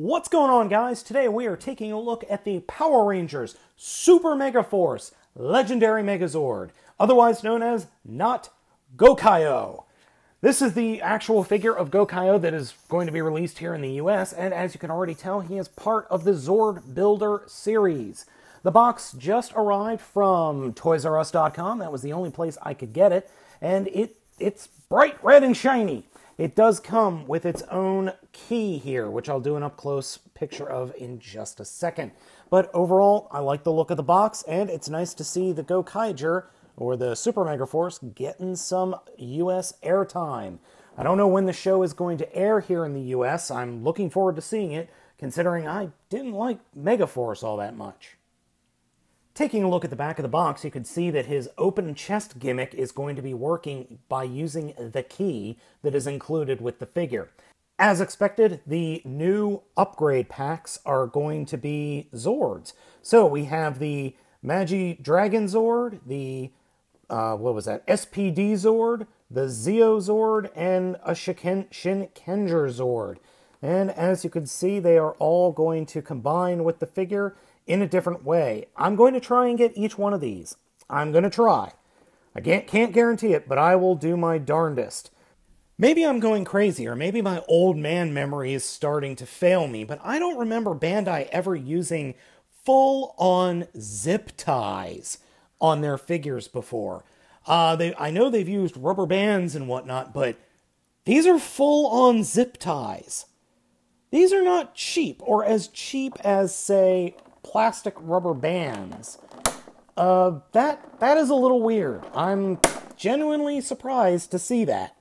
What's going on, guys? Today we are taking a look at the Power Rangers Super Megaforce Legendary Megazord, otherwise known as Not Go-Kaio. This is the actual figure of Go-Kaio that is going to be released here in the US, and as you can already tell, he is part of the Zord Builder series. The box just arrived from ToysRUs.com. That was the only place I could get it, and it's bright red and shiny. It does come with its own key here, which I'll do an up-close picture of in just a second. But overall, I like the look of the box, and it's nice to see the Go-Kaiger, or the Super Megaforce, getting some US airtime. I don't know when the show is going to air here in the US. I'm looking forward to seeing it, considering I didn't like Megaforce all that much. Taking a look at the back of the box, you can see that his open chest gimmick is going to be working by using the key that is included with the figure. As expected, the new upgrade packs are going to be Zords. So we have the Magi Dragon Zord, the, SPD Zord, the Zeo Zord, and a Shinkenger Zord. And as you can see, they are all going to combine with the figure in a different way. I'm going to try and get each one of these. I'm going to try. I can't guarantee it, but I will do my darndest. Maybe I'm going crazy, or maybe my old man memory is starting to fail me, but I don't remember Bandai ever using full-on zip ties on their figures before. I know they've used rubber bands and whatnot, but these are full-on zip ties. These are not cheap, or as cheap as, say, plastic rubber bands. That is a little weird. I'm genuinely surprised to see that.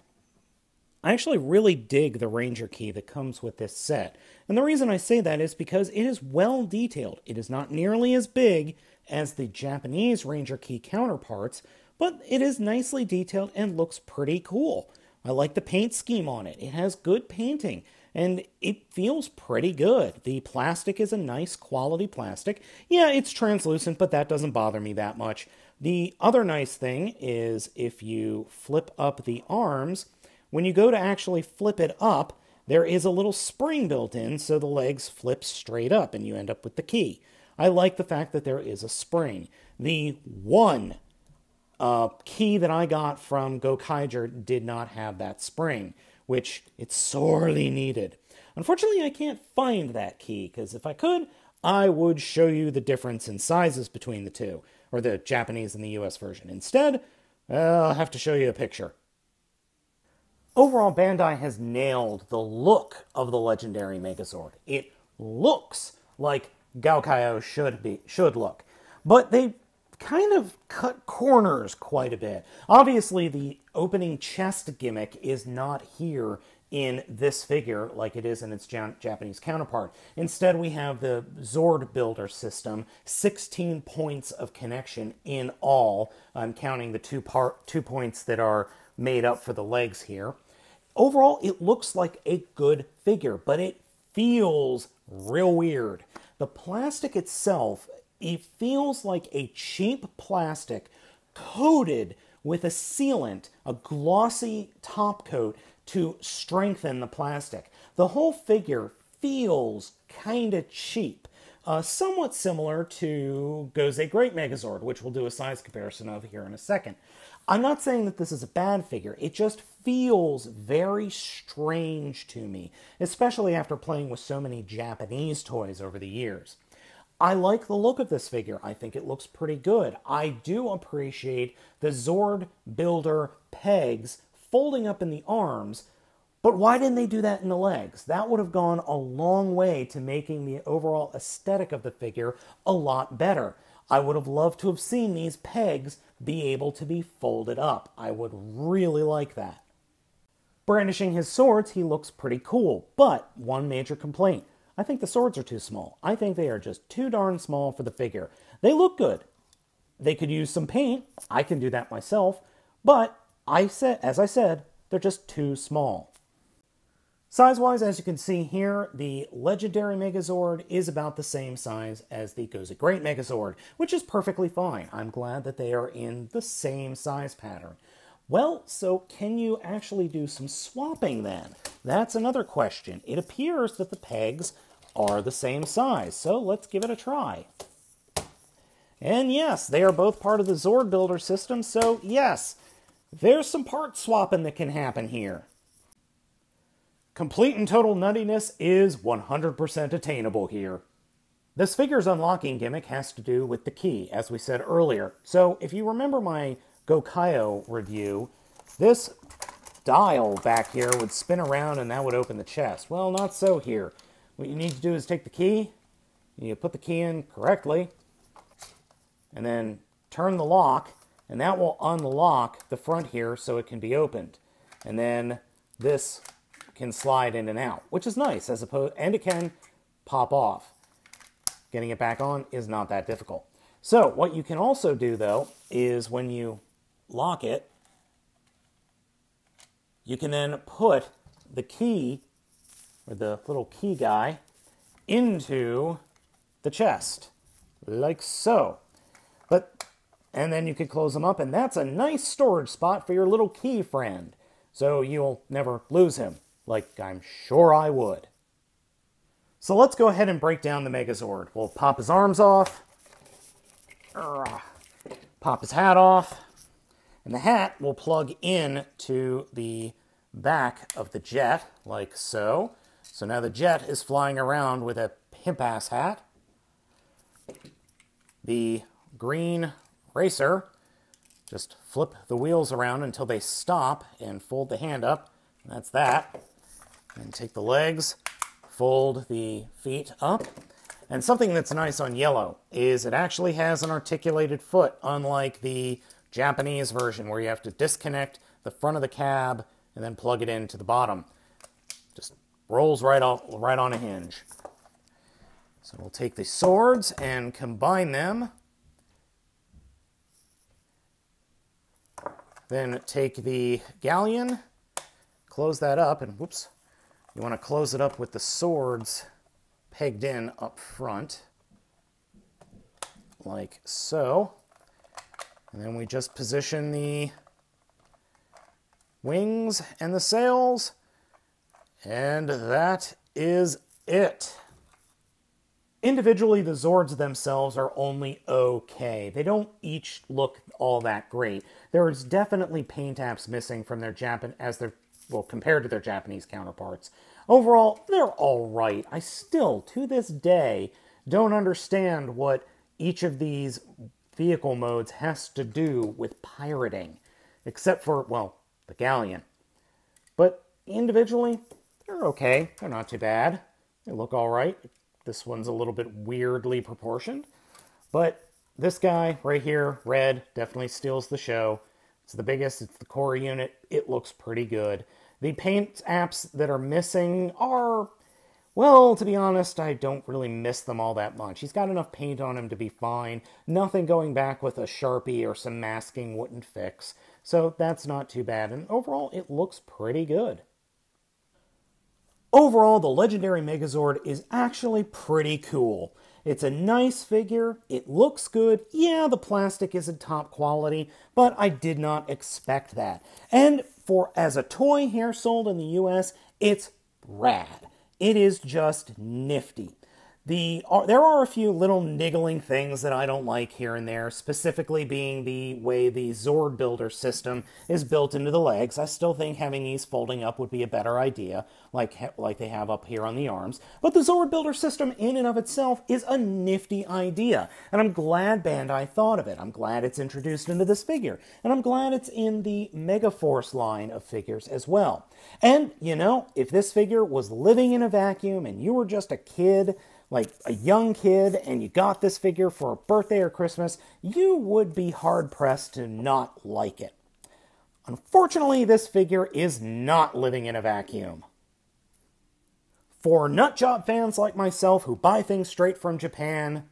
I actually really dig the Ranger key that comes with this set. And the reason I say that is because it is well detailed. It is not nearly as big as the Japanese Ranger key counterparts, but it is nicely detailed and looks pretty cool. I like the paint scheme on it. It has good painting, and it feels pretty good. The plastic is a nice quality plastic. Yeah, it's translucent, but that doesn't bother me that much. The other nice thing is if you flip up the arms, when you go to actually flip it up, there is a little spring built in, so the legs flip straight up, and you end up with the key. I like the fact that there is a spring. The one key that I got from Go-Kaiger did not have that spring, which it's sorely needed. Unfortunately, I can't find that key, because if I could, I would show you the difference in sizes between the two, or the Japanese and the US version. Instead, I'll have to show you a picture. Overall, Bandai has nailed the look of the legendary Megazord. It looks like Go-Kaio should look, but they kind of cut corners quite a bit. Obviously, the opening chest gimmick is not here in this figure like it is in its Japanese counterpart. Instead, we have the Zord Builder system, 16 points of connection in all. I'm counting the two points that are made up for the legs here. Overall, it looks like a good figure, but it feels real weird. The plastic itself, it feels like a cheap plastic coated with a sealant, a glossy top coat to strengthen the plastic. The whole figure feels kind of cheap, somewhat similar to Goze Great Megazord, which we'll do a size comparison of here in a second. I'm not saying that this is a bad figure, it just feels very strange to me, especially after playing with so many Japanese toys over the years. I like the look of this figure. I think it looks pretty good. I do appreciate the Zord Builder pegs folding up in the arms, but why didn't they do that in the legs? That would have gone a long way to making the overall aesthetic of the figure a lot better. I would have loved to have seen these pegs be able to be folded up. I would really like that. Brandishing his swords, he looks pretty cool, but one major complaint. I think the swords are too small. I think they are just too darn small for the figure. They look good. They could use some paint. I can do that myself. But as I said, they're just too small. Size-wise, as you can see here, the Legendary Megazord is about the same size as the Goze Great Megazord, which is perfectly fine. I'm glad that they are in the same size pattern. Well, so can you actually do some swapping then? That's another question. It appears that the pegs are the same size. So let's give it a try. And yes, they are both part of the Zord builder system, so yes, there's some part swapping that can happen here. Complete and total nuttiness is 100% attainable here. This figure's unlocking gimmick has to do with the key, as we said earlier. So if you remember my Gokaio review, this dial back here would spin around and that would open the chest. Well, not so here. What you need to do is take the key, you put the key in correctly, and then turn the lock, and that will unlock the front here so it can be opened. And then this can slide in and out, which is nice, and it can pop off. Getting it back on is not that difficult. So what you can also do, though, is when you lock it, you can then put the key, or the little key guy, into the chest, like so. And then you could close them up, and that's a nice storage spot for your little key friend. So you'll never lose him, like I'm sure I would. So let's go ahead and break down the Megazord. We'll pop his arms off, pop his hat off, and the hat will plug in to the back of the jet, like so. So now the jet is flying around with a pimp-ass hat. The green racer, just flip the wheels around until they stop and fold the hand up. That's that. And take the legs, fold the feet up. And something that's nice on yellow is it actually has an articulated foot, unlike the Japanese version where you have to disconnect the front of the cab and then plug it into the bottom. Just rolls right on a hinge. So we'll take the swords and combine them. Then take the galleon, close that up, and whoops, you want to close it up with the swords pegged in up front, like so. And then we just position the wings and the sails, and that is it. Individually, the Zords themselves are only okay. They don't each look all that great. There is definitely paint apps missing from their compared to their Japanese counterparts. Overall, they're all right. I still, to this day, don't understand what each of these vehicle modes has to do with pirating, except for, well, the galleon. But individually, they're okay. They're not too bad. They look all right. This one's a little bit weirdly proportioned, but this guy right here, red, definitely steals the show. It's the biggest, it's the core unit, it looks pretty good. The paint apps that are missing are, well, to be honest, I don't really miss them all that much. He's got enough paint on him to be fine. Nothing going back with a Sharpie or some masking wouldn't fix, so that's not too bad, and overall, it looks pretty good. Overall, the legendary Megazord is actually pretty cool. It's a nice figure, it looks good, yeah, the plastic isn't top quality, but I did not expect that. And as a toy here sold in the US, it's rad. It is just nifty. There are a few little niggling things that I don't like here and there, specifically being the way the Zord builder system is built into the legs. I still think having these folding up would be a better idea, like they have up here on the arms. But the Zord builder system in and of itself is a nifty idea, and I'm glad Bandai thought of it. I'm glad it's introduced into this figure, and I'm glad it's in the Megaforce line of figures as well. And, you know, if this figure was living in a vacuum and you were just a kid, like a young kid, and you got this figure for a birthday or Christmas, you would be hard-pressed to not like it. Unfortunately, this figure is not living in a vacuum. For nutjob fans like myself who buy things straight from Japan,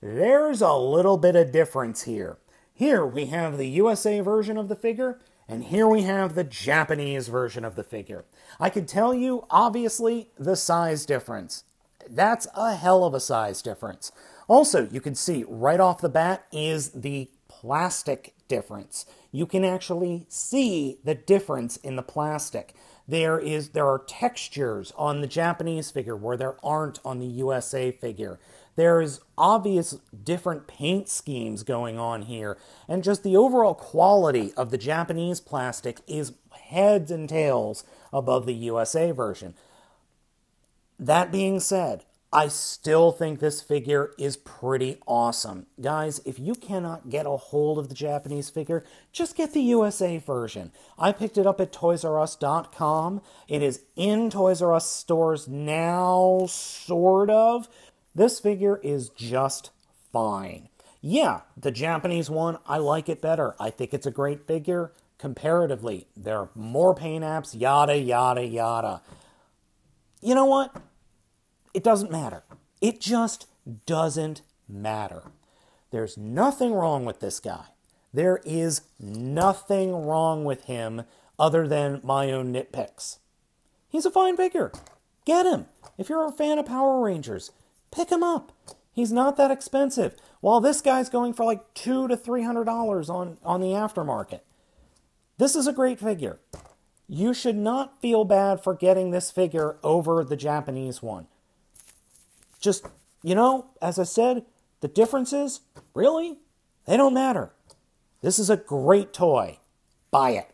there's a little bit of difference here. Here we have the USA version of the figure, and here we have the Japanese version of the figure. I can tell you, obviously, the size difference. That's a hell of a size difference. Also, you can see right off the bat is the plastic difference. You can actually see the difference in the plastic. There are textures on the Japanese figure where there aren't on the USA figure. There's obvious different paint schemes going on here, and just the overall quality of the Japanese plastic is heads and tails above the USA version. That being said, I still think this figure is pretty awesome. Guys, if you cannot get a hold of the Japanese figure, just get the USA version. I picked it up at ToysRUs.com. It is in Toys R Us stores now, sort of. This figure is just fine. Yeah, the Japanese one, I like it better. I think it's a great figure comparatively. There are more paint apps, yada, yada, yada. You know what? It doesn't matter. It just doesn't matter. There's nothing wrong with this guy. There is nothing wrong with him other than my own nitpicks. He's a fine figure. Get him. If you're a fan of Power Rangers, pick him up. He's not that expensive. While this guy's going for like $200 to $300 on the aftermarket. This is a great figure. You should not feel bad for getting this figure over the Japanese one. Just, as I said, the differences, really, they don't matter. This is a great toy. Buy it.